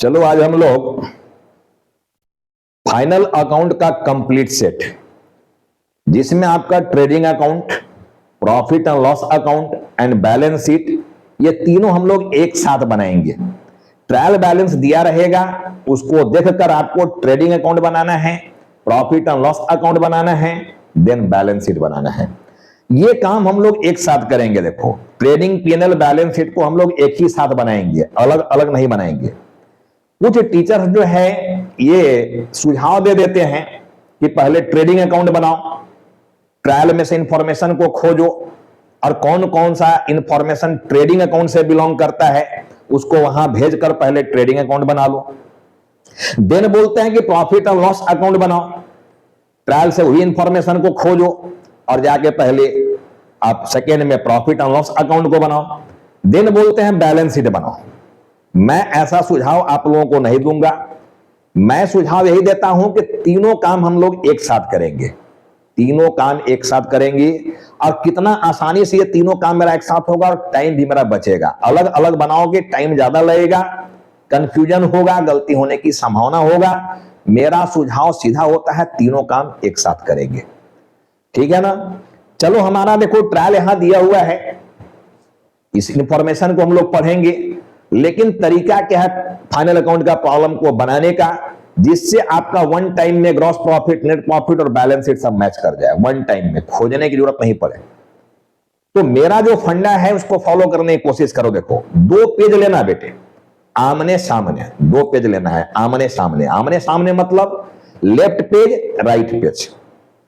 चलो आज हम लोग फाइनल अकाउंट का कंप्लीट सेट, जिसमें आपका trading account, profit and loss account and balance sheet, ये तीनों हम लोग एक साथ बनाएंगे। ट्रायल बैलेंस दिया रहेगा, उसको देखकर आपको ट्रेडिंग अकाउंट बनाना है, प्रॉफिट एंड लॉस अकाउंट बनाना है, देन बैलेंस शीट बनाना है। ये काम हम लोग एक साथ करेंगे। देखो, ट्रेडिंग पीएनएल बैलेंस शीट को हम लोग एक ही साथ बनाएंगे, अलग अलग नहीं बनाएंगे। कुछ टीचर्स जो है ये सुझाव दे देते हैं कि पहले ट्रेडिंग अकाउंट बनाओ, ट्रायल में से इंफॉर्मेशन को खोजो और कौन कौन सा इंफॉर्मेशन ट्रेडिंग अकाउंट से बिलोंग करता है उसको वहां भेजकर पहले ट्रेडिंग अकाउंट बना लो। देन बोलते हैं कि प्रॉफिट और लॉस अकाउंट बनाओ, ट्रायल से वही इंफॉर्मेशन को खोजो और जाके पहले आप सेकेंड में प्रॉफिट और लॉस अकाउंट को बनाओ। देन बोलते हैं बैलेंस शीट बनाओ। मैं ऐसा सुझाव आप लोगों को नहीं दूंगा, मैं सुझाव यही देता हूं कि तीनों काम हम लोग एक साथ करेंगे, तीनों काम एक साथ करेंगे। और कितना आसानी से ये तीनों काम मेरा एक साथ होगा और टाइम भी मेरा बचेगा। अलग अलग बनाओगे टाइम ज्यादा लगेगा, कंफ्यूजन होगा, गलती होने की संभावना होगा। मेरा सुझाव सीधा होता है, तीनों काम एक साथ करेंगे, ठीक है ना। चलो, हमारा देखो ट्रायल यहां दिया हुआ है, इस इंफॉर्मेशन को हम लोग पढ़ेंगे। लेकिन तरीका क्या है फाइनल अकाउंट का प्रॉब्लम को बनाने का, जिससे आपका वन टाइम में ग्रॉस प्रॉफिट, नेट प्रॉफिट और बैलेंस शीट सब मैच कर जाए, वन टाइम में खोजने की जरूरत नहीं पड़े। तो मेरा जो फंडा है उसको फॉलो करने की कोशिश करो। देखो, 2 पेज लेना बेटे, आमने सामने 2 पेज लेना है, आमने सामने। आमने सामने मतलब left page right page,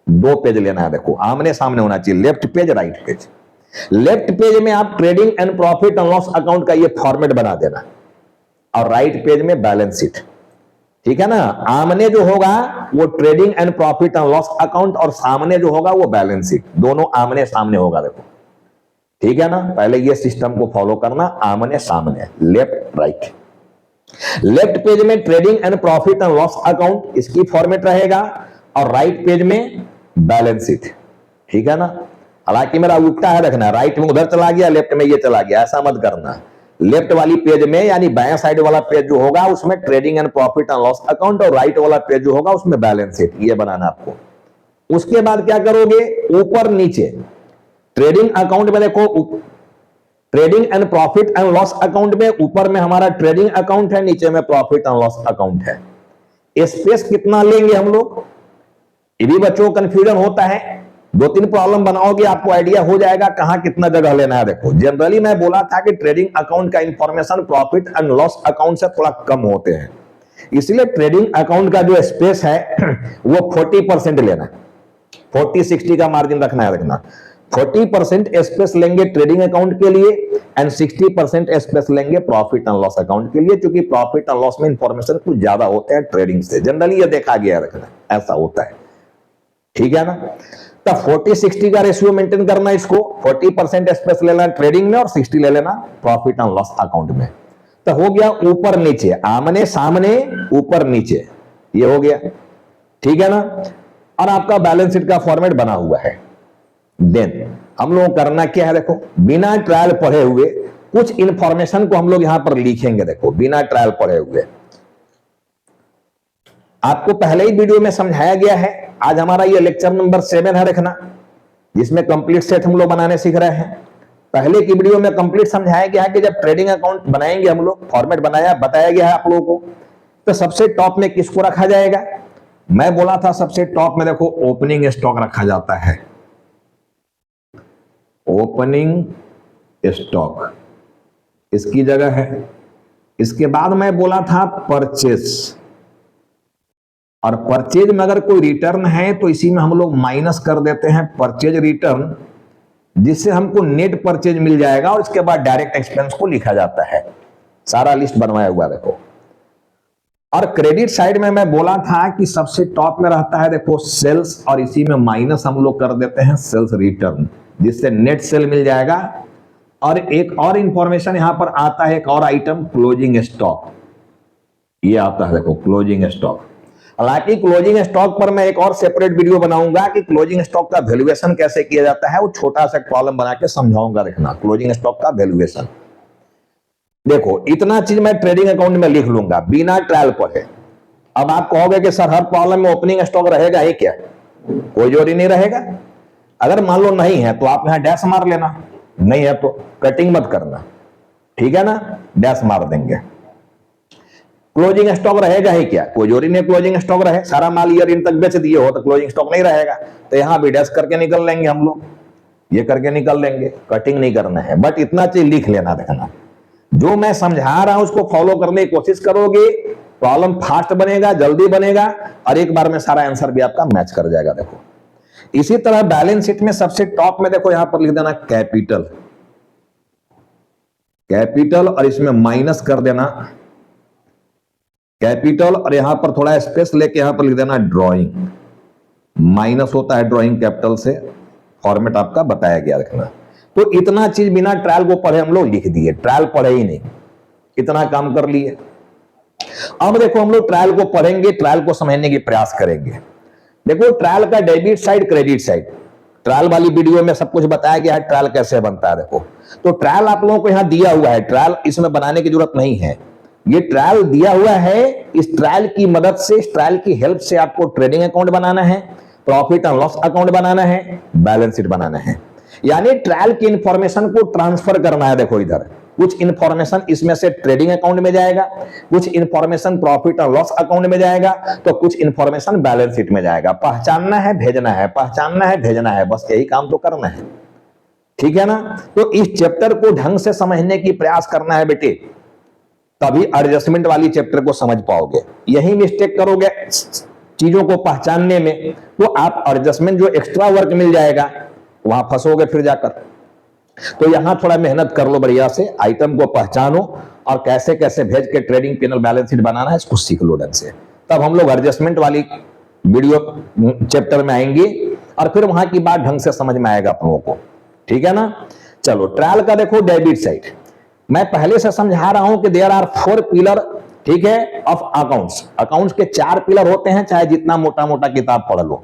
2 page लेना है। देखो, आमने सामने होना चाहिए, left page right page. Left page में आप trading and profit and loss account का ये फॉर्मेट बना देना और राइट पेज में बैलेंस शीट, ठीक है ना। आमने जो होगा वो trading and profit and loss account और सामने जो होगा वो बैलेंस शीट, दोनों आमने सामने होगा। देखो, ठीक है ना। पहले ये सिस्टम को फॉलो करना, आमने सामने, लेफ्ट राइट। लेफ्ट पेज में trading and profit and loss account, इसकी फॉर्मेट रहेगा, और राइट पेज में बैलेंस शीट, ठीक है ना। हालांकि मेरा उल्टा है, रखना, राइट में उधर चला गया, लेफ्ट में ये चला गया, ऐसा मत करना। लेफ्ट वाली पेज में यानी बाएं साइड वाला पेज जो होगा उसमें trading and profit and loss account, और राइट वाला पेज जो होगा उसमें बैलेंस शीट, ये बनाना आपको। उसके बाद क्या करोगे, ऊपर नीचे ट्रेडिंग अकाउंट में देखो, trading and profit and loss account में ऊपर में हमारा ट्रेडिंग अकाउंट है, नीचे में प्रॉफिट एंड लॉस अकाउंट है। स्पेस कितना लेंगे हम लोग, ये भी बच्चों को कंफ्यूजन होता है। 2-3 प्रॉब्लम बनाओगे आपको आइडिया हो जाएगा कहां कितना जगह लेना है। देखो, जनरली मैं बोला था कि ट्रेडिंग अकाउंट का information profit and loss account से थोड़ा कम होते हैं, इसलिए ट्रेडिंग अकाउंट का जो स्पेस है वो 40% लेना है। 40-60 का मार्जिन रखना है, रखना। 40% स्पेस लेंगे ट्रेडिंग अकाउंट के लिए एंड 60% स्पेस लेंगे प्रॉफिट एंड लॉस अकाउंट के लिए, क्योंकि प्रॉफिट एंड लॉस में इंफॉर्मेशन कुछ ज्यादा होते हैं ट्रेडिंग से, जनरली ये देखा गया, रखना, ऐसा होता है, ठीक है ना। तो 40-60 का रेशियो मेंटेन करना, इसको 40% स्पेस ले लेना ट्रेडिंग में और 60 ले लेना प्रॉफिट एंड लॉस अकाउंट में। तो हो गया ऊपर नीचे, आमने सामने, ऊपर नीचे, ये हो गया, ठीक है ना। और आपका बैलेंस शीट का फॉर्मेट बना हुआ है। देन हम लोग करना क्या है, देखो, बिना ट्रायल पढ़े हुए कुछ इंफॉर्मेशन को हम लोग यहां पर लिखेंगे। देखो, बिना ट्रायल पढ़े हुए, आपको पहले ही वीडियो में समझाया गया है। आज हमारा ये लेक्चर नंबर 7 है, रखना, जिसमें कंप्लीट सेट हम लोग बनाने सीख रहे हैं। पहले की वीडियो में कंप्लीट समझाया गया है कि जब ट्रेडिंग अकाउंट बनाएंगे हम लोग, फॉर्मेट बनाया, बताया गया है आप लोगों को। तो सबसे टॉप में किसको रखा जाएगा, मैं बोला था सबसे टॉप में देखो ओपनिंग स्टॉक रखा जाता है, ओपनिंग स्टॉक इसकी जगह है। इसके बाद मैं बोला था परचेज, और परचेज में अगर कोई रिटर्न है तो इसी में हम लोग माइनस कर देते हैं परचेज रिटर्न, जिससे हमको नेट परचेज मिल जाएगा, और इसके बाद डायरेक्ट एक्सपेंस को लिखा जाता है। सारा लिस्ट बनवाया हुआ देखो। और क्रेडिट साइड में मैं बोला था कि सबसे टॉप में रहता है देखो सेल्स, और इसी में माइनस हम लोग कर देते हैं सेल्स रिटर्न, जिससे नेट सेल मिल जाएगा। और एक और इंफॉर्मेशन यहां पर आता है, एक और आइटम, क्लोजिंग स्टॉक, ये आता है देखो क्लोजिंग स्टॉक। हालांकि क्लोजिंग स्टॉक पर मैं एक और सेपरेट वीडियो बनाऊंगा कि क्लोजिंग स्टॉक का वैल्यूएशन कैसे किया जाता है, वो छोटा सा प्रॉब्लम बना के समझाऊंगा, देखना, क्लोजिंग स्टॉक का वैल्यूएशन। देखो इतना चीज मैं ट्रेडिंग अकाउंट में लिख लूंगा बिना ट्रायल पढ़े। अब आप कहोगे कि सर हर प्रॉब्लम में ओपनिंग स्टॉक रहेगा ही क्या? कोई जोड़ी नहीं रहेगा। अगर मान लो नहीं है तो आप यहां डैश मार लेना, नहीं है तो कटिंग मत करना, ठीक है ना, डैश मार देंगे। क्लोजिंग स्टॉक रहेगा ही क्या? कोई जोड़ी नहीं क्लोजिंग स्टॉक रहे, सारा माल ईयर इन तक बेच दिए हो तो क्लोजिंग स्टॉक नहीं रहेगा, तो यहां भी डैश करके निकल लेंगे हम लोग, ये करके निकल लेंगे, कटिंग नहीं करना है। बट इतना चीज लिख लेना, देखना जो मैं समझा रहा हूं उसको फॉलो करने की कोशिश करोगे, प्रॉब्लम फास्ट बनेगा, जल्दी बनेगा, और एक बार में सारा आंसर भी आपका मैच कर जाएगा। देखो इसी तरह बैलेंस शीट में सबसे टॉप में देखो यहां पर लिख देना कैपिटल, कैपिटल, और इसमें माइनस कर देना कैपिटल, और यहां पर थोड़ा स्पेस लेके यहां पर लिख देना ड्राइंग। माइनस होता है ड्राइंग कैपिटल से, फॉर्मेट आपका बताया गया रखना। तो इतना चीज बिना ट्रायल को पढ़े हम लोग लिख दिए, ट्रायल पढ़े ही नहीं, इतना काम कर लिए। अब देखो हम लोग ट्रायल को पढ़ेंगे, ट्रायल को समझने की प्रयास करेंगे। देखो ट्रायल का debit side, credit side, trial वाली वीडियो में सब कुछ बताया गया है ट्रायल कैसे बनता है। देखो तो ट्रायल आप लोगों को यहां दिया हुआ है, ट्रायल इसमें बनाने की जरूरत नहीं है, ये ट्रायल दिया हुआ है। इस ट्रायल की मदद से, इस ट्रायल की हेल्प से आपको ट्रेडिंग अकाउंट बनाना है, प्रॉफिट एंड लॉस अकाउंट बनाना है, बैलेंस शीट बनाना है। यानी ट्रायल की इंफॉर्मेशन को ट्रांसफर करना है। देखो इधर कुछ इंफॉर्मेशन इसमें से ट्रेडिंग अकाउंट में जाएगा, कुछ इंफॉर्मेशन प्रॉफिट और लॉस अकाउंट में जाएगा, तो कुछ इंफॉर्मेशन बैलेंस शीट में जाएगा। पहचानना है, भेजना है, पहचानना है, भेजना है, बस यही काम तो करना है, ठीक है ना। तो इस चैप्टर को ढंग से समझने की प्रयास करना है बेटे, तभी एडजस्टमेंट वाली चैप्टर को समझ पाओगे। यही मिस्टेक करोगे चीजों को पहचानने में, तो आप एडजस्टमेंट जो एक्स्ट्रा वर्क मिल जाएगा वहां फंसोगे फिर जाकर। तो यहां थोड़ा मेहनत कर लो बढ़िया से, आइटम को पहचानो और कैसे कैसे भेज के ट्रेडिंग पैनल बैलेंस शीट बनाना है इसको सीख लो ढंग से। तब हम लोग एडजस्टमेंट वाली वीडियो चैप्टर में आएंगे और फिर वहां की बात ढंग से समझ में आएगा आप लोगों को, ठीक है ना। चलो ट्रायल का देखो डेबिट साइड, मैं पहले से समझा रहा हूं कि देयर आर 4 पिलर, ठीक है, ऑफ अकाउंट्स। अकाउंट्स के 4 पिलर होते हैं, चाहे जितना मोटा मोटा किताब पढ़ लो,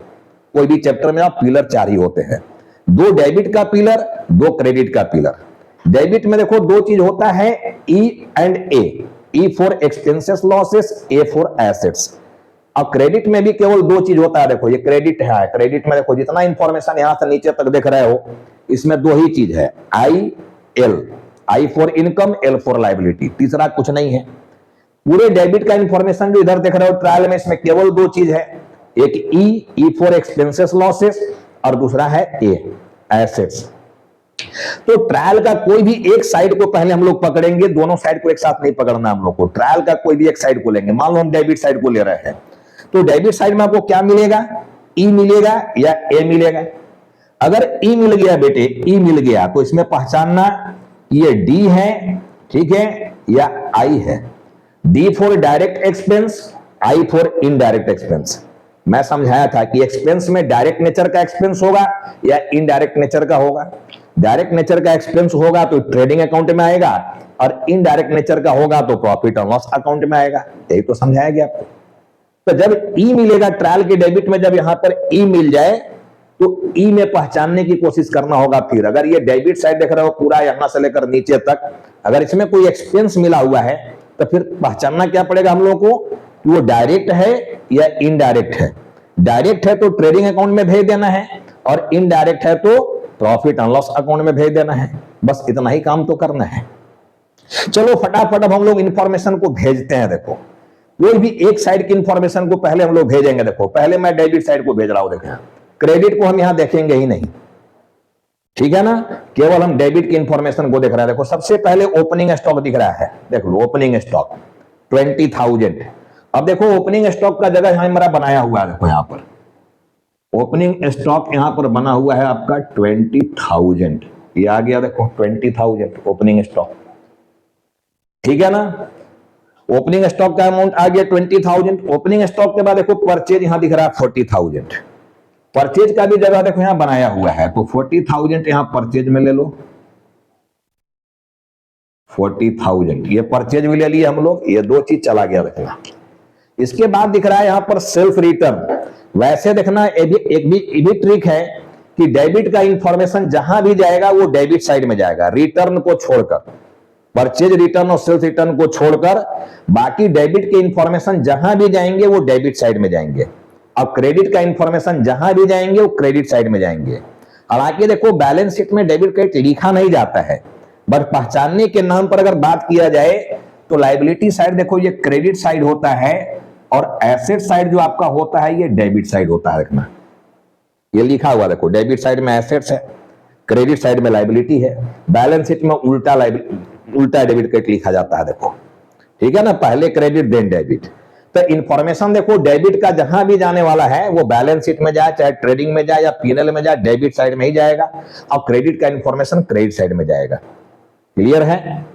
कोई भी चैप्टर में आप पिलर 4 ही होते हैं। 2 डेबिट का पिलर, 2 क्रेडिट का पिलर। डेबिट में देखो 2 चीज होता है, E and A, E for expenses losses, A for assets. अब क्रेडिट में भी केवल 2 चीज होता है। देखो ये क्रेडिट है, क्रेडिट में देखो जितना इंफॉर्मेशन यहां से नीचे तक देख रहे हो, इसमें 2 ही चीज है, I L, I for income, L for liability, तीसरा कुछ नहीं है। पूरे डेबिट का इंफॉर्मेशन जो इधर देख रहे हो ट्रायल में, इसमें केवल 2 चीज है, एक ई फॉर एक्सपेंसेस लॉसेस, और दूसरा है ए, एसेट्स। तो ट्रायल का कोई भी एक साइड को पहले हम लोग पकड़ेंगे, दोनों साइड को एक साथ नहीं पकड़ना हम लोग को। ट्रायल का कोई भी एक साइड को लेंगे, मान लो हम डेबिट साइड को ले रहे हैं, तो डेबिट साइड में आपको क्या मिलेगा, ई मिलेगा या ए मिलेगा। अगर ई मिल गया बेटे, ई मिल गया, तो इसमें पहचानना ये डी है, ठीक है, या आई है। D for direct expense, I for indirect expense. मैं समझाया था कि एक्सपेंस में डायरेक्ट नेचर का एक्सपेंस होगा या इनडायरेक्ट नेचर का होगा। डायरेक्ट नेचर का एक्सपेंस होगा तो ट्रेडिंग अकाउंट में आएगा, और इनडायरेक्ट नेचर का होगा तो प्रॉफिट और लॉस अकाउंट में आएगा। यही तो समझाया गया आपको। तो जब ई मिलेगा ट्रायल के डेबिट में, जब यहां पर ई मिल जाए तो ई में पहचानने की कोशिश करना होगा। फिर अगर ये डेबिट साइड देख रहे हो पूरा यहां से लेकर नीचे तक, अगर इसमें कोई एक्सपेंस मिला हुआ है तो फिर पहचानना क्या पड़ेगा हम लोगों को, वो डायरेक्ट है या इनडायरेक्ट है। डायरेक्ट है तो ट्रेडिंग अकाउंट में भेज देना है, और इनडायरेक्ट है तो प्रॉफिट एंड लॉस अकाउंट में भेज देना है। बस इतना ही काम तो करना है। चलो फटाफट अब हम लोग इंफॉर्मेशन को भेजते हैं। देखो कोई भी एक साइड की इंफॉर्मेशन को पहले हम लोग भेजेंगे। देखो पहले मैं डेबिट साइड को भेज रहा हूं, देखें क्रेडिट को हम यहां देखेंगे ही नहीं, ठीक है ना, केवल हम डेबिट की इंफॉर्मेशन को देख रहे हैं। देखो सबसे पहले ओपनिंग स्टॉक दिख रहा है, देख लो ओपनिंग स्टॉक 20,000। अब देखो ओपनिंग स्टॉक का जगह यहां मेरा बनाया हुआ है, देखो यहां पर ओपनिंग स्टॉक यहां पर बना हुआ है आपका 20,000, ये आ गया देखो 20,000 ओपनिंग स्टॉक, ठीक है ना। ओपनिंग स्टॉक का अमाउंट आ गया 20,000। ओपनिंग स्टॉक के बाद देखो परचेज यहां दिख रहा है 40,000, परचेज का भी जगह देखो यहां बनाया हुआ है, तो 40,000 यहां परचेज में ले लो, 40,000 ये परचेज भी ले लिए हम लोग, ये 2 चीज चला गया देखना। इसके बाद दिख रहा है यहां पर सेल्फ रिटर्न। वैसे देखना एक भी ट्रिक है कि डेबिट का इंफॉर्मेशन जहां भी जाएगा वो डेबिट साइड में जाएगा, रिटर्न को छोड़कर। परचेज रिटर्न और सेल्स रिटर्न को छोड़कर बाकी डेबिट के इंफॉर्मेशन जहां भी जाएंगे वो डेबिट साइड में जाएंगे, और क्रेडिट का इंफॉर्मेशन जहां भी जाएंगे वो क्रेडिट साइड में जाएंगे। हालांकि देखो बैलेंस शीट में डेबिट क्रेडिट लिखा नहीं जाता है, बट पहचानने के नाम पर अगर बात किया जाए तो लायबिलिटी साइड देखो ये क्रेडिट साइड होता है, और एसेट साइड जो आपका होता है ये डेबिट साइड होता है। देखना ये लिखा हुआ देखो, डेबिट साइड में एसेट्स है, क्रेडिट साइड में लायबिलिटी है। बैलेंस शीट में उल्टा डेबिट क्रेडिट लिखा जाता है देखो, ठीक है ना, पहले क्रेडिट देन डेबिट। तो इंफॉर्मेशन देखो डेबिट का जहां भी जाने वाला है वो बैलेंस शीट में जाए, चाहे ट्रेडिंग में जाए या पीएनएल में जाए, डेबिट साइड में ही जाएगा, और क्रेडिट का इंफॉर्मेशन क्रेडिट साइड में जाएगा। क्लियर है?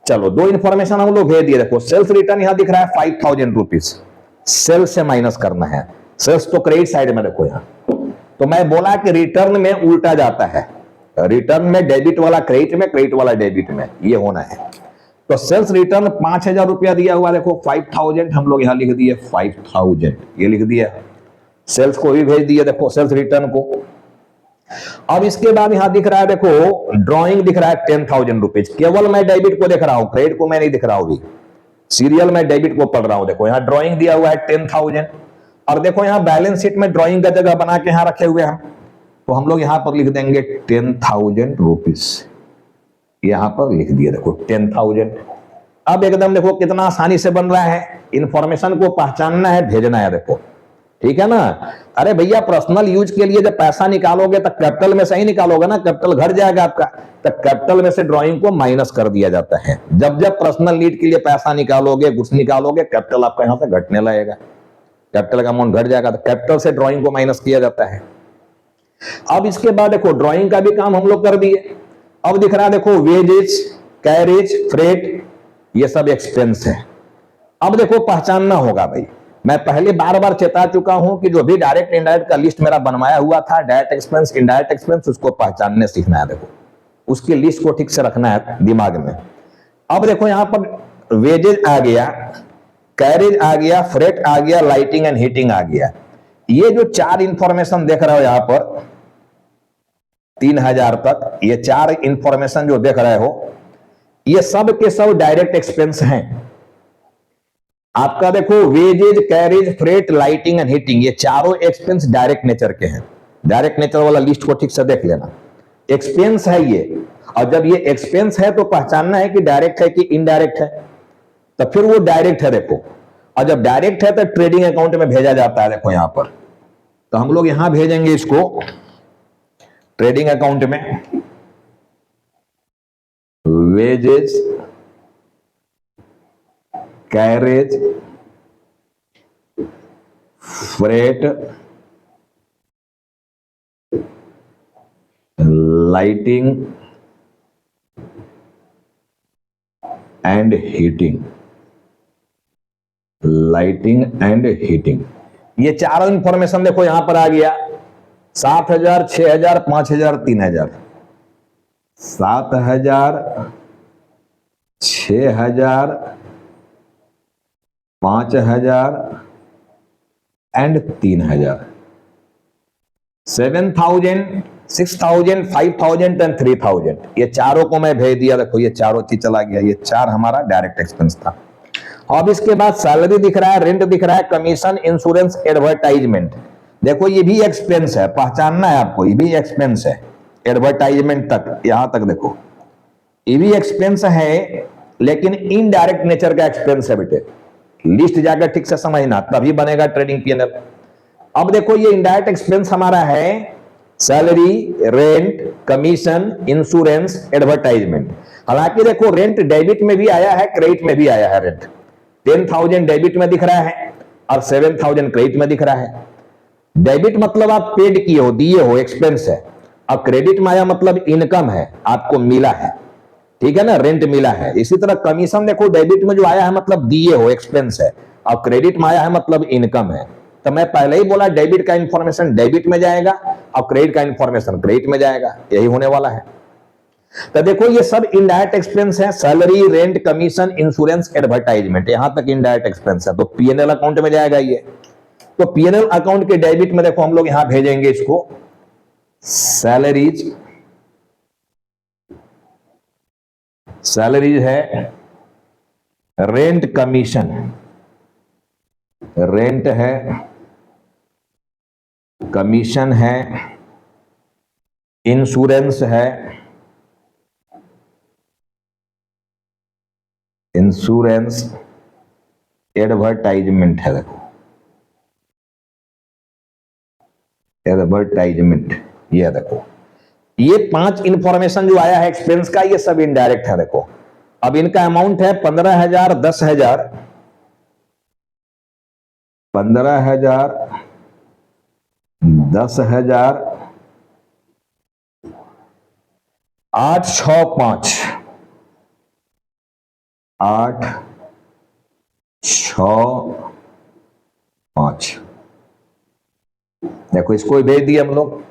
चलो दो इंफॉर्मेशन हम लोग भेज दिए। देखो सेल्स रिटर्न यहां दिख रहा है 5000 रुपीज, सेल्स से माइनस करना है, सेल्स तो क्रेडिट साइड में देखो यहां। तो मैं बोला कि रिटर्न में उल्टा जाता है, रिटर्न में डेबिट वाला क्रेडिट में, क्रेडिट वाला डेबिट में, ये होना है। तो सेल्स रिटर्न 5000 रुपया दिया हुआ, देखो 5000 हम लोग यहां लिख दिए, 5000 ये लिख दिया, सेल्स को भी भेज दिया देखो, सेल्स रिटर्न को। अब इसके बाद यहां दिख रहा है देखो ड्राइंग दिख रहा है 10,000 रुपीज, केवल मैं डेबिट को देख रहा हूं, क्रेडिट को मैं नहीं दिख रहा हूं भी, सीरियल में डेबिट को पढ़ रहा हूं। देखो यहां ड्राइंग दिया हुआ है 10,000, और देखो यहां बैलेंस शीट में ड्राइंग का जगह बना के यहां रखे हुए हैं, तो हम लोग यहां पर लिख देंगे 10,000 रुपीज, यहां पर लिख दिया देखो 10,000। अब एकदम देखो कितना आसानी से बन रहा है, इंफॉर्मेशन को पहचानना है, भेजना है देखो, ठीक है ना। अरे भैया पर्सनल यूज के लिए जब पैसा निकालोगे तो कैपिटल में से ही निकालोगे ना, कैपिटल घट जाएगा आपका, तो कैपिटल में से ड्राइंग को माइनस कर दिया जाता है। जब जब पर्सनल नीड के लिए पैसा निकालोगे, कुछ निकालोगे, कैपिटल आपका यहां से घटने लगेगा, कैपिटल का अमाउंट घट जाएगा, तो कैपिटल से ड्राइंग को माइनस किया जाता है। अब इसके बाद देखो ड्राइंग का भी काम हम लोग कर दिए। अब दिख रहा है देखो वेजेस, कैरेज, फ्रेट, ये सब एक्सपेंस है। अब देखो पहचानना होगा भाई, मैं पहले बार बार चेता चुका हूं कि जो भी डायरेक्ट इनडायरेक्ट का लिस्ट मेरा बनवाया हुआ था, डायरेक्ट एक्सपेंस, इनडायरेक्ट एक्सपेंस, उसको पहचानने सीखना है देखो, उसकी लिस्ट को ठीक से रखना है दिमाग में। अब देखो यहां पर वेजेज आ गया, कैरेज आ गया, फ्रेट आ गया, लाइटिंग एंड हीटिंग आ गया। ये जो चार इंफॉर्मेशन देख रहे हो यहां पर 3000 तक, ये चार इंफॉर्मेशन जो देख रहे हो ये सब के सब डायरेक्ट एक्सपेंस हैं। आपका देखो wages, carriage, freight, lighting and heating, ये चारों एक्सपेंस डायरेक्ट नेचर के हैं। डायरेक्ट नेचर वाला लिस्ट को ठीक से देख लेना, एक्सपेंस है ये, और जब ये एक्सपेंस है तो पहचानना है कि डायरेक्ट है कि इनडायरेक्ट है, तो फिर वो डायरेक्ट है देखो, और जब डायरेक्ट है तो ट्रेडिंग अकाउंट में भेजा जाता है देखो यहां पर, तो हम लोग यहां भेजेंगे इसको ट्रेडिंग अकाउंट में, wages, carriage, freight, lighting and heating, lighting and heating, ये चारों इंफॉर्मेशन देखो यहां पर आ गया। 7,000, 6,000, 5,000, 3,000, 7,000, 6,000, 5,000 एंड 3,000, 7,000, 6,000, 5,000 एंड 3,000, ये चारों को मैं भेज दिया। देखो ये चारों चीज चला गया, ये चार हमारा डायरेक्ट एक्सपेंस था। अब इसके बाद सैलरी दिख रहा है, रेंट दिख रहा है, कमीशन, इंश्योरेंस, एडवर्टाइजमेंट, देखो ये भी एक्सपेंस है, पहचानना है आपको, ये भी एक्सपेंस है, एडवर्टाइजमेंट तक, यहां तक देखो ये भी एक्सपेंस है, लेकिन इनडायरेक्ट नेचर का एक्सपेंस है बेटे, लिस्ट जाकर ठीक से समझना तभी बनेगा ट्रेडिंग पीएनएल। अब देखो ये इनडायरेक्ट एक्सपेंस हमारा है salary, rent, commission, insurance, advertisement. हालांकि देखो रेंट डेबिट में भी आया है, क्रेडिट में भी आया है। रेंट 10,000 डेबिट में दिख रहा है और 7,000 क्रेडिट में दिख रहा है। डेबिट मतलब आप पेड किए हो, दिए हो, एक्सपेंस है, और क्रेडिट में आया मतलब इनकम है, आपको मिला है, ठीक है ना, रेंट मिला है। इसी तरह कमीशन देखो डेबिट में जो आया है मतलब दिए हो, एक्सपेंस है, और क्रेडिट में आया है मतलब इनकम है। तो मैं पहले ही बोला डेबिट का इंफॉर्मेशन डेबिट में जाएगा और क्रेडिट का इंफॉर्मेशन क्रेडिट में जाएगा, यही होने वाला है। तो देखो ये सब इनडायरेक्ट एक्सपेंस है, salary, rent, commission, insurance, advertisement, यहां तक इनडायरेक्ट एक्सपेंस है, तो पीएनएल अकाउंट में जाएगा ये। तो पीएनएल अकाउंट के डेबिट में देखो हम लोग यहां भेजेंगे इसको सैलरीज, सैलरीज है, रेंट कमीशन, रेंट है, कमीशन है, इंश्योरेंस है, इंश्योरेंस, एडवर्टाइजमेंट है, देखो एडवर्टाइजमेंट, ये देखो ये 5 इंफॉर्मेशन जो आया है एक्सपेंस का, ये सब इनडायरेक्ट है। देखो अब इनका अमाउंट है 15,000, 10,000, 15,000, 10,000, 8, 6, 5, 8, 6, 5। देखो इसको भेज दिया हम लोग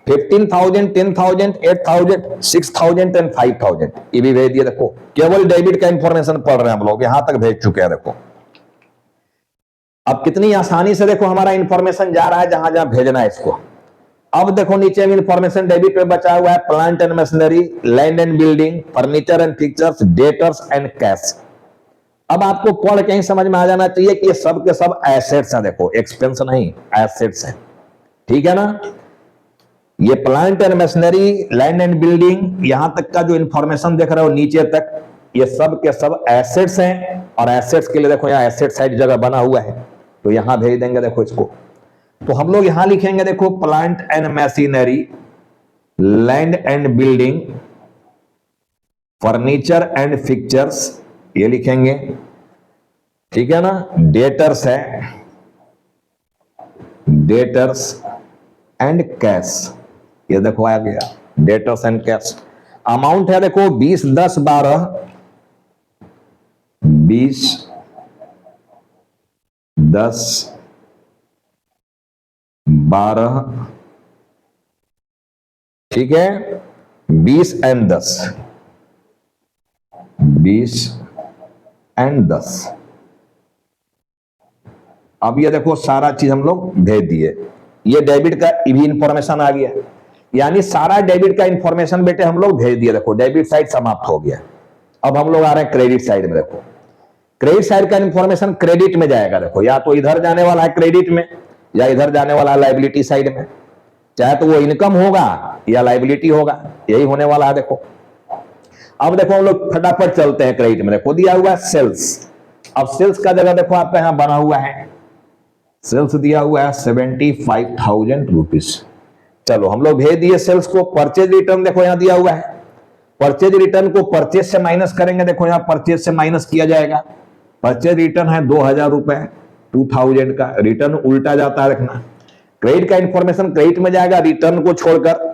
15,000, 10,000, 8,000, 6,000 एंड 5,000, ये भी भेज दिया। देखो केवल डेबिट का इंफॉर्मेशन पढ़ रहे हैं हम लोग, यहां तक भेज चुके हैं। देखो अब कितनी आसानी से देखो हमारा इंफॉर्मेशन जा रहा है जहां जहां भेजना है इसको। अब देखो नीचे में इंफॉर्मेशन डेबिट पे बचा हुआ है plant and machinery, land and building, furniture and fixtures, debtors and cash. अब आपको पढ़ के ही समझ में आ जाना चाहिए कि ये सब के सब एसेट्स हैं। देखो एक्सपेंस नहीं, एसेट्स है, ठीक है ना। ये plant and machinery, land and building, यहां तक का जो इंफॉर्मेशन देख रहे हो नीचे तक, ये सब के सब एसेट्स हैं। और एसेट्स के लिए देखो यहाँ एसेट साइड जगह बना हुआ है, तो यहां भेज देंगे। देखो इसको तो हम लोग यहां लिखेंगे, देखो plant and machinery, land and building, furniture and fixtures, ये लिखेंगे, ठीक है ना। डेटर्स है, डेटर्स एंड कैश, ये देखो आ गया डेटर्स एंड कैश। अमाउंट है देखो 20, 10, 12, 20, 10, 12, ठीक है, 20 एंड 10, 20 एंड 10। अब ये देखो सारा चीज हम लोग भेज दिए। ये डेबिट का भी इंफॉर्मेशन आ गया, यानी सारा डेबिट का इंफॉर्मेशन बेटे हम लोग भेज दिए। देखो डेबिट साइड समाप्त हो गया। अब हम लोग आ रहे हैं क्रेडिट साइड में। देखो क्रेडिट साइड का इंफॉर्मेशन क्रेडिट में जाएगा। देखो या तो इधर जाने वाला है क्रेडिट में, या इधर जाने वाला है लाइबिलिटी साइड में। चाहे तो वो इनकम होगा या लाइबिलिटी होगा, यही होने वाला है। देखो अब देखो हम लोग फटाफट चलते हैं क्रेडिट में। देखो दिया हुआ है सेल्स। अब सेल्स का जगह देखो आपका यहां बना हुआ है, सेल्स दिया हुआ है 75,000 रुपीज। चलो हम लोग भेज दिए सेल्स को। परचेज रिटर्न देखो यहां दिया हुआ है, परचेज रिटर्न को परचेज से माइनस करेंगे। देखो यहां परचेज से माइनस किया जाएगा। परचेज रिटर्न है 2,000 रुपए, 2,000 का रिटर्न उल्टा जाता है, रखना। क्रेडिट का इंफॉर्मेशन क्रेडिट में जाएगा रिटर्न को छोड़कर।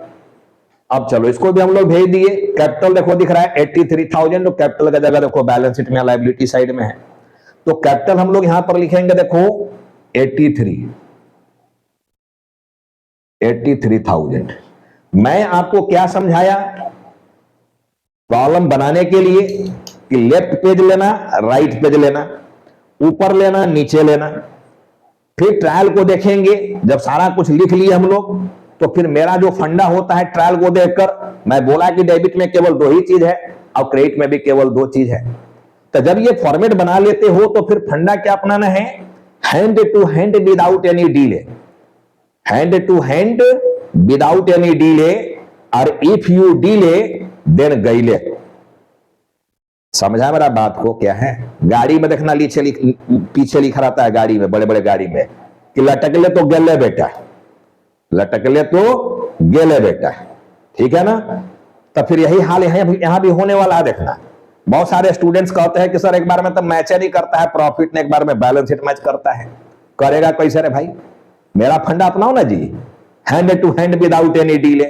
अब चलो इसको भी हम लोग भेज दिए। कैपिटल देखो दिख रहा है 83,000, तो कैपिटल का जगह देखो बैलेंस शीट में लायबिलिटी साइड में है, तो कैपिटल हम लोग यहां पर लिखेंगे देखो 83,000। मैं आपको क्या समझाया प्रॉब्लम बनाने के लिए कि लेफ्ट पेज लेना, राइट पेज लेना, ऊपर लेना, नीचे लेना। फिर ट्रायल को देखेंगे। जब सारा कुछ लिख लिए हम लोग, तो फिर मेरा जो फंडा होता है ट्रायल को देखकर, मैं बोला कि डेबिट में केवल 2 ही चीज है और क्रेडिट में भी केवल 2 चीज है। तो जब ये फॉर्मेट बना लेते हो तो फिर फंडा क्या अपनाना है, hand to hand without any delay, hand to hand without any delay, और इफ यू डीले देन गईले। समझा मेरा बात को? क्या है गाड़ी में देखना पीछे लिखा रहता है गाड़ी में, बड़े बड़े गाड़ी में, कि लटक ले तो गेले बेटा, लटक ले तो गेले बेटा, ठीक है ना। तो फिर यही हाल यहां भी होने वाला है। देखना बहुत सारे स्टूडेंट्स कहते हैं कि सर एक बार में तो मैच नहीं करता है प्रॉफिट ने, एक बार में बैलेंस शीट मैच करता है। करेगा कैसे रे भाई? मेरा फंडा अपनाओ ना जी, hand to hand without any delay,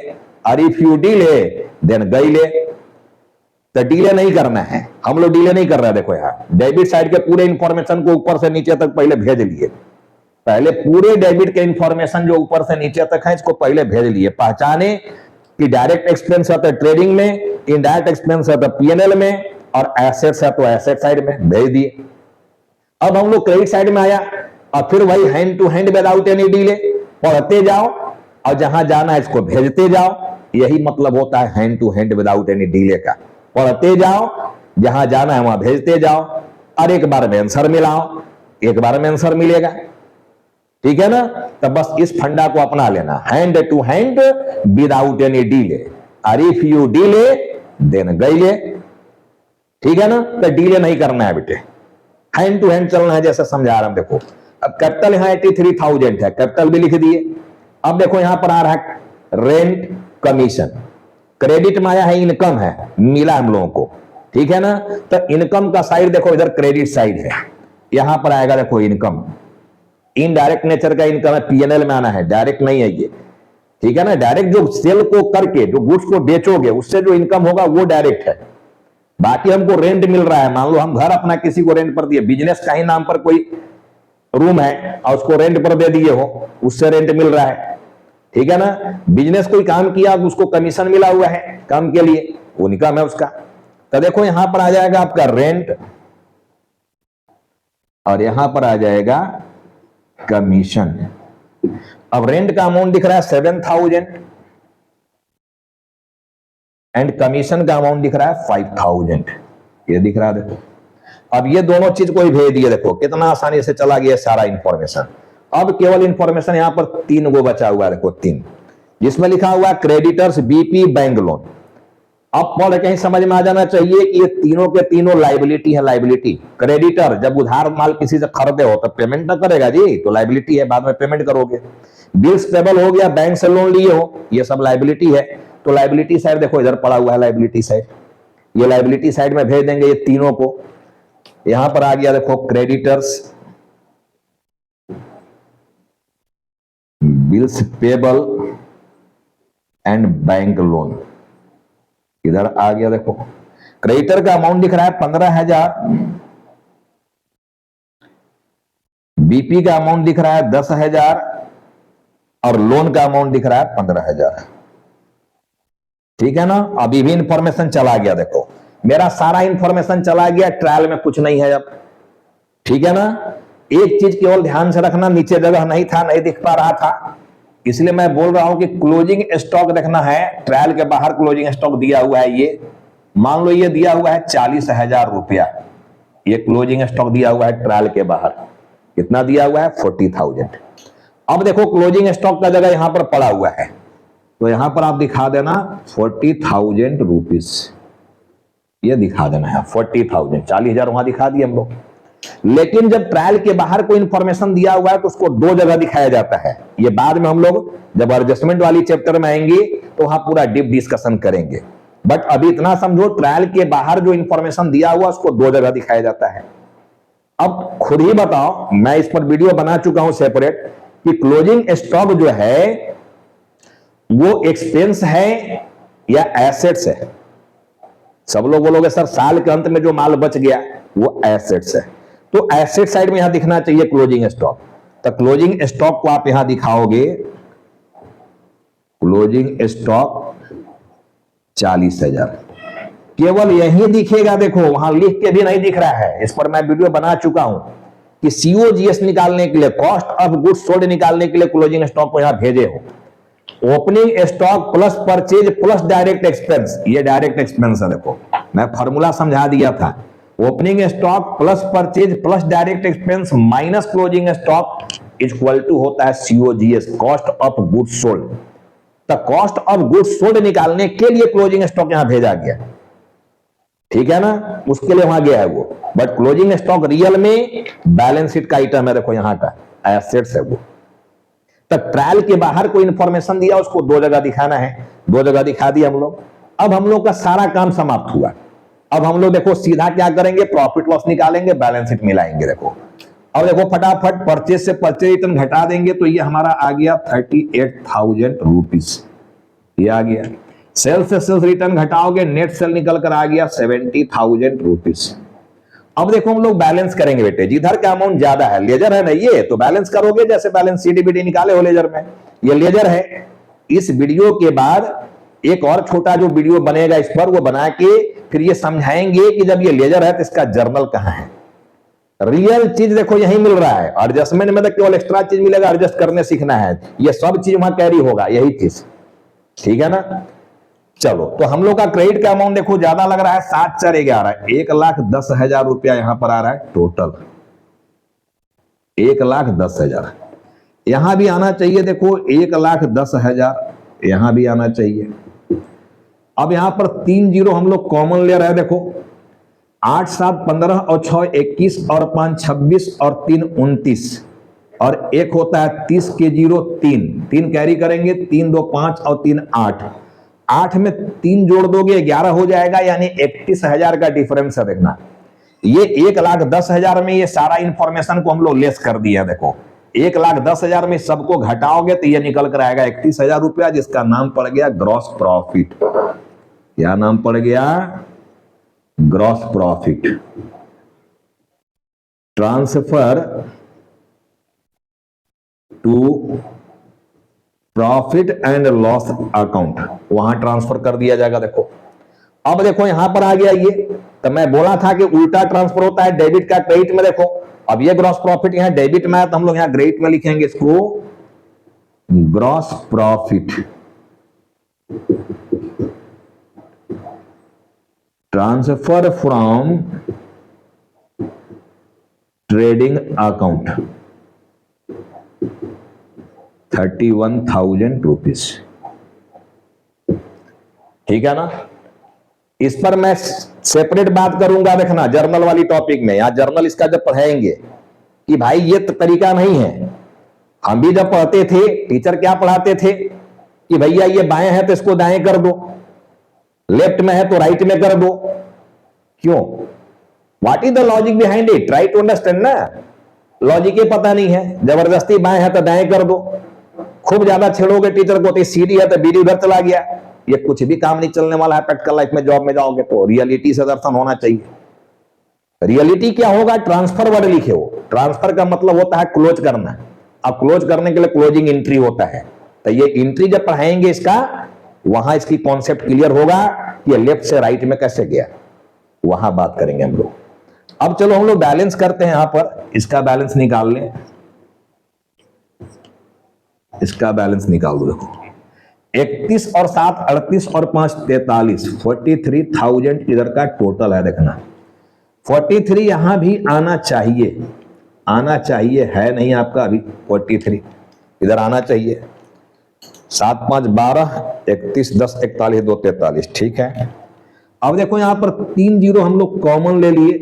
और इफ यू डीले देन गईले। तो डीले नहीं करना है, हम लोग डीले नहीं कर रहे हैं। देखो यहाँ डेबिट साइड के पूरे इंफॉर्मेशन को ऊपर से नीचे तक पहले भेज लिए। पहले पूरे डेबिट के इंफॉर्मेशन जो ऊपर से नीचे तक है इसको पहले भेज लिए। पहचाने कि डायरेक्ट एक्सपेंस है तो ट्रेडिंग में, इनडायरेक्ट एक्सपेंस है तो पीएनएल में, और एसेट्स है तो एसेट साइड में भेज दिए। अब हम लोग क्रेडिट साइड में आया, और फिर वही hand to hand without any delay पढ़ते जाओ, और जहां जाना है इसको भेजते जाओ। यही मतलब होता है hand to hand without any delay का। पढ़ते जाओ जहां जाना है वहां भेजते जाओ और एक बार में आंसर मिलाओ, एक बार में आंसर मिलेगा। ठीक है ना? तो बस इस फंडा को अपना लेना, hand to hand without any delay, और इफ यू डिले देन गईले। ठीक है ना? तो डिले नहीं करना है बेटे, हैंड टू हैंड चलना है, जैसे समझा रहा हूं। देखो अब कैपिटल यहां 83,000 है, कैपिटल भी लिख दिए। अब देखो यहां पर आ रहा है रेंट कमीशन, क्रेडिट में आया है, इनकम है, मिला हम लोगों को। ठीक है ना? तो इनकम का साइड देखो, इधर क्रेडिट साइड है, यहां पर आएगा देखो इनकम, इनडायरेक्ट नेचर का इनकम है, पीएनएल में आना है, डायरेक्ट नहीं है ये। ठीक है ना? डायरेक्ट जो सेल को करके जो गुड्स को बेचोगे उससे जो इनकम होगा वो डायरेक्ट है। बाकी हमको रेंट मिल रहा है, मान लो हम घर अपना किसी को रेंट पर दिए, बिजनेस का ही नाम पर कोई रूम है और उसको रेंट पर दे दिए हो, उससे रेंट मिल रहा है। ठीक है ना? बिजनेस कोई काम किया, उसको कमीशन मिला हुआ है काम के लिए, वो इनकम है उसका। तो देखो यहां पर आ जाएगा आपका रेंट और यहां पर आ जाएगा कमीशन। अब रेंट का अमाउंट दिख रहा है 7,000 एंड कमीशन का अमाउंट दिख रहा है 5,000, ये दिख रहा है देखो। अब ये दोनों चीज को ही भेज दिए, देखो कितना आसानी से चला गया सारा इंफॉर्मेशन। अब केवल इंफॉर्मेशन यहां पर 3 गो बचा हुआ है, देखो 3, जिसमें लिखा हुआ है क्रेडिटर्स, बीपी, बैंक लोन। अब पढ़ कहीं समझ में आ जाना चाहिए कि ये तीनों के तीनों लाइबिलिटी है। लाइबिलिटी क्रेडिटर, जब उधार माल किसी से खरीदे हो तो पेमेंट ना करेगा जी, तो लाइबिलिटी है, बाद में पेमेंट करोगे। बिल्स पेबल हो गया, बैंक से लोन लिए हो, ये सब लाइबिलिटी है। तो लाइबिलिटी साइड देखो इधर पड़ा हुआ है, लाइबिलिटी साइड, ये लाइबिलिटी साइड में भेज देंगे ये तीनों को। यहां पर आ गया देखो creditors, bills payable and bank loan, इधर आ गया देखो। क्रेडिटर का अमाउंट दिख रहा है 15,000, बीपी का अमाउंट दिख रहा है 10,000 और लोन का अमाउंट दिख रहा है 15,000। ठीक है ना? अभी भी इंफॉर्मेशन चला गया, देखो मेरा सारा इंफॉर्मेशन चला गया, ट्रायल में कुछ नहीं है अब। ठीक है ना? एक चीज केवल ध्यान से रखना, नीचे जगह नहीं था, नहीं दिख पा रहा था, इसलिए मैं बोल रहा हूं कि क्लोजिंग स्टॉक रखना है। ट्रायल के बाहर क्लोजिंग स्टॉक दिया हुआ है, ये मान लो ये दिया हुआ है 40,000 रुपया, ये क्लोजिंग स्टॉक दिया हुआ है ट्रायल के बाहर। कितना दिया हुआ है? 40,000। अब देखो क्लोजिंग स्टॉक का जगह यहां पर पड़ा हुआ है, तो यहां पर आप दिखा देना 40,000 रुपीज, ये दिखा देना है 40,000, 40,000 वहां दिखा दिए हम लोग। लेकिन जब ट्रायल के बाहर कोई इंफॉर्मेशन दिया हुआ है तो उसको 2 जगह दिखाया जाता है। ये बाद में हम लोग जब एडजस्टमेंट वाली चैप्टर में आएंगे तो वहां पूरा डीप डिस्कशन करेंगे, बट अभी इतना समझो, ट्रायल के बाहर जो इंफॉर्मेशन दिया हुआ उसको 2 जगह दिखाया जाता है। अब खुद ही बताओ, मैं इस पर वीडियो बना चुका हूं सेपरेट, कि क्लोजिंग स्टॉक जो है वो एक्सपेंस है या एसेट्स है। सब लोग बोलोगे सर साल के अंत में जो माल बच गया वो एसेट्स है, तो एसेट साइड में यहां दिखना चाहिए क्लोजिंग स्टॉक। तो क्लोजिंग स्टॉक को आप यहां दिखाओगे, क्लोजिंग स्टॉक 40,000, केवल यही दिखेगा। देखो वहां लिख के भी नहीं दिख रहा है, इस पर मैं वीडियो बना चुका हूं कि सीओजीएस निकालने के लिए, कॉस्ट ऑफ गुड्स सोल्ड निकालने के लिए क्लोजिंग स्टॉक को यहां भेजे हो। Opening stock plus purchase plus direct expense, ये डायरेक्ट एक्सपेंस है। देखो मैं फॉर्मूला समझा दिया था, opening stock plus purchase plus direct expense minus closing stock equal to होता है COGS, cost of goods sold. तो कॉस्ट ऑफ गुड्स सोल्ड निकालने के लिए क्लोजिंग स्टॉक यहां भेजा गया, ठीक है ना, उसके लिए वहां गया है वो। बट क्लोजिंग स्टॉक रियल में बैलेंस शीट का आइटम है, देखो यहां का एसेट्स है वो। तो ट्रायल के बाहर कोई इंफॉर्मेशन दिया उसको 2 जगह दिखाना है, 2 जगह दिखा दिया हम लोग। अब हम लोग का सारा काम समाप्त हुआ। अब हम लोग देखो सीधा क्या करेंगे, प्रॉफिट लॉस निकालेंगे, बैलेंस शीट मिलाएंगे। देखो अब देखो फटाफट परचेज से परचेज रिटर्न घटा देंगे तो ये हमारा आ गया 38,000 रुपीज, ये आ गया। सेल्स से सेल्स रिटर्न घटाओगे, नेट सेल निकल कर आ गया 70,000 रुपीज। अब देखो हम लोग बैलेंस करेंगे बेटे, जिधर का अमाउंट ज्यादा है, लेजर है ना ये, तो बैलेंस करोगे, जैसे बैलेंस सीडीबीडी निकाले हो लेजर में, ये लेजर है। इस वीडियो के बाद एक और छोटा जो वीडियो बनेगा इस पर, वो बना के फिर ये समझाएंगे कि जब ये लेजर है तो इसका जर्नल कहां है। रियल चीज देखो यही मिल रहा है, एडजस्टमेंट में तो केवल एक्स्ट्रा चीज मिलेगा, एडजस्ट करने सीखना है, ये सब चीज वहां कैरी होगा, यही चीज, ठीक है ना। चलो तो हम लोग का क्रेडिट का अमाउंट देखो ज्यादा लग रहा है, 7,411, 1,10,000 रुपया यहां पर आ रहा है टोटल, 1,10,000। यहां भी आना चाहिए देखो 1,10,000, यहां भी आना चाहिए। अब यहां पर 3 जीरो हम लोग कॉमन ले रहे हैं, देखो 8 7 15 और 6 21 और 5 26 और 3 29 और एक होता है 30 के जीरो 3 3 कैरी करेंगे, 3 2 5 और 3 8, 8 में 3 जोड़ दोगे 11 हो जाएगा, यानी 31,000 का डिफरेंस है। देखना ये 1,10,000 में ये सारा इंफॉर्मेशन को हम लोग लेस कर दिया। देखो 1,10,000 में सबको घटाओगे तो ये निकल कर आएगा 31,000 रुपया, जिसका नाम पड़ गया ग्रॉस प्रॉफिट। क्या नाम पड़ गया? Gross profit. Transfer to profit and loss account, वहां ट्रांसफर कर दिया जाएगा। देखो अब देखो यहां पर आ गया ये, तो मैं बोला था कि उल्टा ट्रांसफर होता है डेबिट का क्रेडिट में। देखो अब ये ग्रॉस प्रॉफिट यहां डेबिट में है, तो हम लोग यहां क्रेडिट में लिखेंगे इसको gross profit. Transfer from trading account 31,000 rupees. ठीक है ना? इस पर मैं सेपरेट बात करूंगा, देखना जर्नल वाली टॉपिक में। यहां जर्नल इसका जब पढ़ाएंगे कि भाई ये तरीका नहीं है। हम भी जब पढ़ते थे, टीचर क्या पढ़ाते थे कि भैया ये बाएं है तो इसको दाएं कर दो, लेफ्ट में है तो राइट में कर दो। क्यों? What is the logic behind it? Try to understand ना। लॉजिक ही पता नहीं है, जबरदस्ती बाएं है तो दाएं कर दो। खूब ज्यादा छेड़ोगे टीचर को तो सीडी है तो बीडी उधर चला गया। ये कुछ भी काम नहीं चलने वाला है प्रैक्टिकल लाइफ में। जॉब में जाओगे तो रियलिटी से दर्शन होना चाहिए। रियलिटी क्या होगा? ट्रांसफर वर्ड लिखे हो। ट्रांसफर का मतलब होता है क्लोज करना। अब क्लोज करने के लिए क्लोजिंग एंट्री होता है, तो ये एंट्री जब पढ़ाएंगे इसका, वहां इसकी कॉन्सेप्ट क्लियर होगा कि लेफ्ट से राइट में कैसे गया, वहां बात करेंगे हम लोग। अब चलो हम लोग बैलेंस करते हैं। यहां पर इसका बैलेंस निकाल लें, इसका बैलेंस निकाल दो। देखो 31 और 7 38 और 5 43, 43,000 इधर का टोटल है। देखना 43 यहां भी आना चाहिए, आना चाहिए, है नहीं आपका अभी 43 इधर आना चाहिए। 7 5 12, 31 10 41 2 43। ठीक है। अब देखो यहां पर 3 जीरो हम लोग कॉमन ले लिए,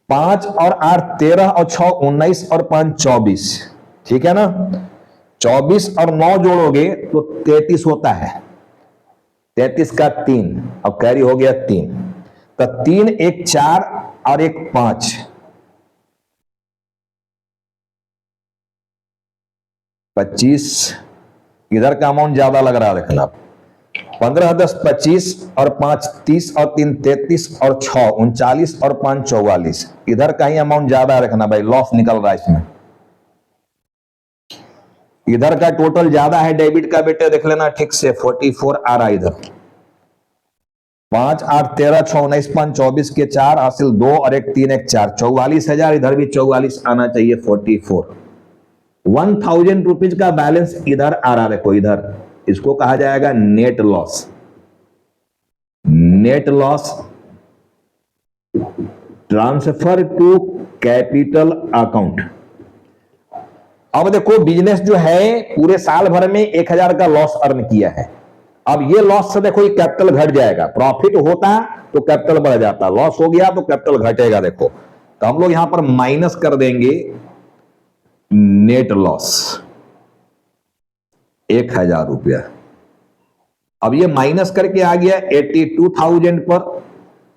5 और 8 13 और 6 19 और 5 24। ठीक है ना? 24 और 9 जोड़ोगे तो 33 होता है, 33 का 3 और कैरी हो गया 3, तो 3 1 4 और 1 5, 25। इधर का अमाउंट ज्यादा लग रहा है, देखना 15 10 25 और 5 30 और 3 33 और 6 39 और 5 44। इधर का ही अमाउंट ज्यादा रखना भाई, लॉस निकल रहा है इसमें। इधर का टोटल ज्यादा है डेबिट का, बेटे देख लेना ठीक से। 44 आ रहा है इधर। 5 8 13 6 19 5 24 के 4 हासिल 2 और 1 3 1 4, 44,000। इधर भी 44 आना चाहिए, 44। 1,000 रुपीज का बैलेंस इधर आ रहा है। देखो इधर इसको कहा जाएगा net loss. Net loss transfer to capital account. अब देखो बिजनेस जो है पूरे साल भर में 1,000 का लॉस अर्न किया है। अब ये लॉस से देखो ये कैपिटल घट जाएगा। प्रॉफिट होता तो कैपिटल बढ़ जाता, लॉस हो गया तो कैपिटल घटेगा। देखो तो हम लोग यहां पर माइनस कर देंगे नेट लॉस 1,000 रुपया। अब ये माइनस करके आ गया 82,000 पर,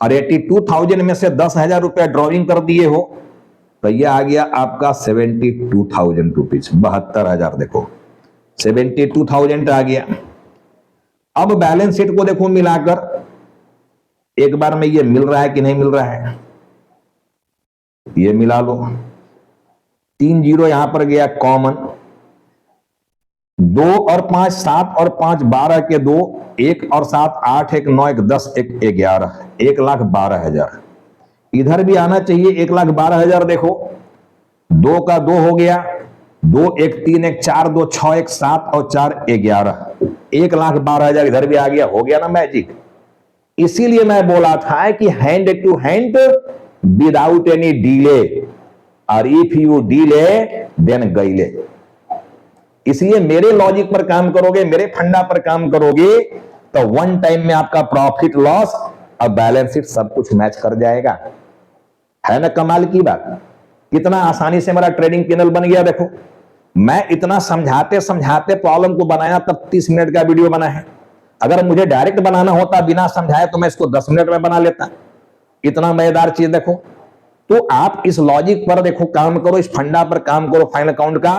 और 82,000 में से 10,000 रुपया ड्रॉइंग कर दिए हो तो ये आ गया आपका 72,000 रुपीज, 72,000। देखो 72,000 आ गया। अब बैलेंस शीट को देखो मिलाकर एक बार में ये मिल रहा है कि नहीं मिल रहा है, ये मिला लो। 3 जीरो यहां पर गया कॉमन, 2 और 5 7 और 5 12 के 2, 1 और 7 8 1 9 1 10 1 11, 1,12,000। इधर भी आना चाहिए 1,12,000। देखो 2 का 2 हो गया, 2 1 3 1 4 2 6 1 7 और 4 11, 1,12,000 इधर भी आ गया, हो गया ना मैजिक। इसीलिए मैं बोला था कि hand to hand without any delay, और इफ यू डीले देन गईले। इसलिए मेरे लॉजिक पर काम करोगे, मेरे फंडा पर काम करोगे, तो वन टाइम में आपका प्रॉफिट लॉस और बैलेंस शीट सब कुछ मैच कर जाएगा। है ना कमाल की बात? कितना आसानी से मेरा ट्रेडिंग पैनल बन गया। देखो, मैं इतना समझाते समझाते प्रॉब्लम को बनाया, तब 30 मिनट का वीडियो बना है। अगर मुझे डायरेक्ट बनाना होता बिना समझाए तो मैं इसको 10 मिनट में बना लेता। इतना मजेदार चीज देखो। तो आप इस लॉजिक पर देखो काम करो, इस फंडा पर काम करो फाइनल अकाउंट का,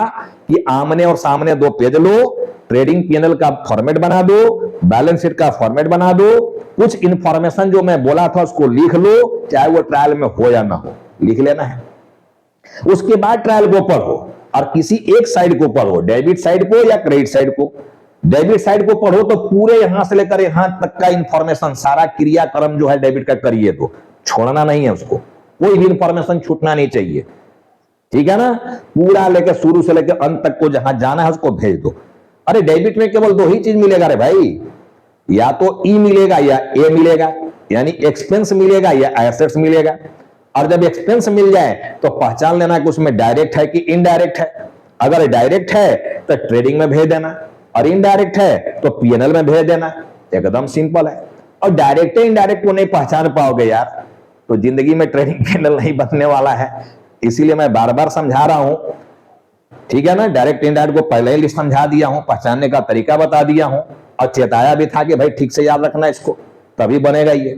कि आमने और सामने 2 पेज लो, ट्रेडिंग पैनल का फॉर्मेट बना दो, बैलेंस शीट का फॉर्मेट बना दो, कुछ इंफॉर्मेशन जो मैं बोला था उसको लिख लो, चाहे वो ट्रायल में हो या ना हो, लिख लेना है। उसके बाद ट्रायल को पढ़ो और किसी एक साइड को पढ़ो, डेबिट साइड को या क्रेडिट साइड को। डेबिट साइड को पढ़ो तो पूरे यहां से लेकर यहां तक का इंफॉर्मेशन, सारा क्रियाक्रम जो है डेबिट का करिए, तो छोड़ना नहीं है उसको, कोई भी इंफॉर्मेशन छूटना नहीं चाहिए। ठीक है ना? पूरा लेकर शुरू से लेकर अंत तक को जहां जाना है उसको भेज दो। अरे डेबिट में केवल 2 ही चीज मिलेगा रे भाई, या तो ई मिलेगा या ए मिलेगा, यानी एक्सपेंस मिलेगा या एसेट्स मिलेगा। और जब एक्सपेंस मिल जाए तो पहचान लेना कि उसमें डायरेक्ट है कि इनडायरेक्ट है। अगर डायरेक्ट है तो ट्रेडिंग में भेज देना, और इनडायरेक्ट है तो पीएनएल में भेज देना। एकदम सिंपल है। और डायरेक्ट इनडायरेक्ट को नहीं पहचान पाओगे यार, तो जिंदगी में ट्रेडिंग पैनल नहीं बनने वाला है। इसीलिए मैं बार बार समझा रहा हूं, ठीक है ना? डायरेक्ट इनडायरेक्ट को पहले ही समझा दिया हूं, पहचानने का तरीका बता दिया हूं, और चेताया भी था कि भाई ठीक से याद रखना इसको, तभी बनेगा ये।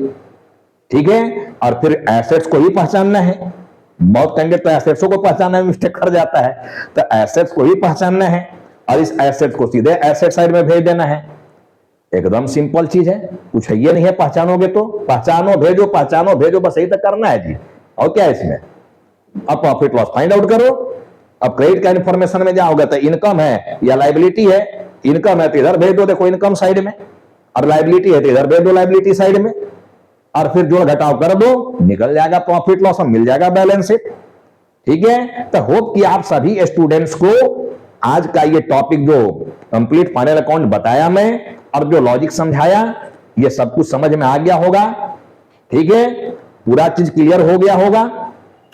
ठीक है? और फिर एसेट्स को ही पहचानना है। बहुत कैंडिडेट तो एसेट्स को पहचानने में मिस्टेक कर जाता है, तो एसेट्स को ही पहचानना है और इस एसेट्स को सीधे एसेट साइड में भेज देना है। एकदम सिंपल चीज है, कुछ है ये नहीं है। पहचानोगे तो पहचानो भेजो, पहचानो भेजो, बस यही तक करना है जी। और क्या है इसमें? अब प्रॉफिट लॉस फाइंड आउट करो। अब क्रेडिट का इंफॉर्मेशन में जाओगे तो इनकम है या लायबिलिटी है। इनकम है तो इधर भेज दो, देखो इनकम साइड में, और लायबिलिटी है तो इधर भेज दो लायबिलिटी साइड में, और फिर जोड़ घटाव कर दो, निकल जाएगा प्रॉफिट लॉस और मिल जाएगा बैलेंस शीट। ठीक है? तो होप कि आप सभी स्टूडेंट्स को आज का ये टॉपिक जो कंप्लीट फाइनल अकाउंट बताया मैं और जो लॉजिक समझाया, ये सब कुछ समझ में आ गया होगा। ठीक है? पूरा चीज क्लियर हो गया होगा।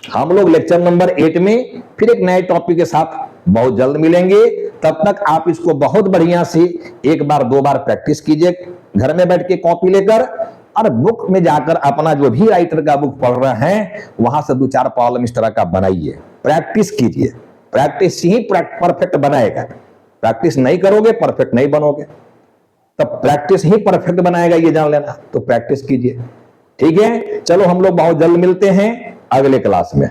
हम लोग लेक्चर नंबर 8 में फिर एक नए टॉपिक के साथ बहुत जल्द मिलेंगे। तब तक आप इसको बहुत बढ़िया से 1 बार 2 बार प्रैक्टिस कीजिए घर में बैठ के कॉपी लेकर, और बुक में जाकर अपना जो भी राइटर का बुक पढ़ रहे हैं वहां से 2-4 प्रॉब्लम इस तरह का बनाइए, प्रैक्टिस कीजिए। प्रैक्टिस ही परफेक्ट बनाएगा। प्रैक्टिस नहीं करोगे परफेक्ट नहीं बनोगे। तब प्रैक्टिस ही परफेक्ट बनाएगा, ये जान लेना। तो प्रैक्टिस कीजिए। ठीक है? चलो हम लोग बहुत जल्द मिलते हैं अगले क्लास में।